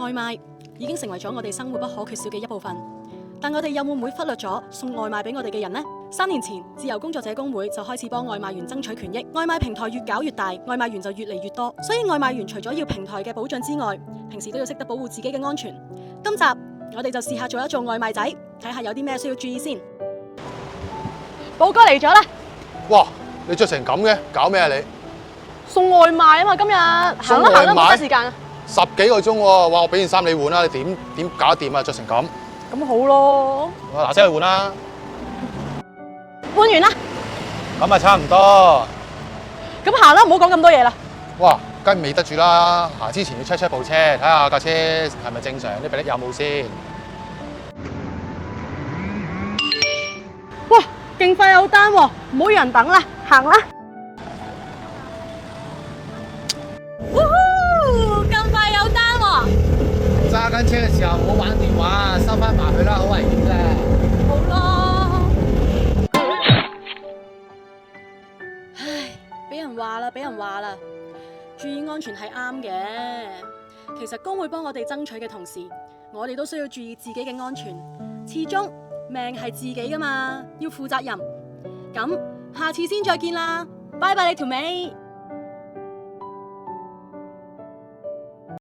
外賣已經成為咗我哋生活不可缺少嘅一部分，但我哋又會唔會忽略咗送外賣俾我哋嘅人呢？3年前，自由工作者工會就開始幫外賣員爭取權益，外賣平台越搞越大，外賣員就越嚟越多，所以外賣員除咗要平台嘅保障之外，平時都要識得保護自己嘅安全。今集我哋就試下做一做外賣仔，睇下有啲咩需要注意先。寶哥嚟咗啦！哇，你着成咁嘅，搞咩啊你？送外賣啊嘛，今日行啦行啦，冇嘥時間啊！10幾個鐘喎，哇！我俾件衫你換啦，你點搞得掂啊？着成咁。咁好咯。嗱聲去換啦。換完啦。咁啊差唔多。咁行啦，唔好講咁多嘢啦。哇，梗係未得住啦！行之前要 check 部車，睇下架車係咪正常，啲迫力有冇先。哇，勁快有單喎，唔好讓人等啦，行啦。咁快有單喎！揸緊車嘅時候唔好玩電話，收翻埋佢啦，好危險嘅。好咯。唉，俾人話啦，注意安全係啱嘅。其實工會幫我哋爭取嘅同時，我哋都需要注意自己嘅安全。始終命係自己噶嘛，要負責任。咁下次先再見啦，拜拜你條尾。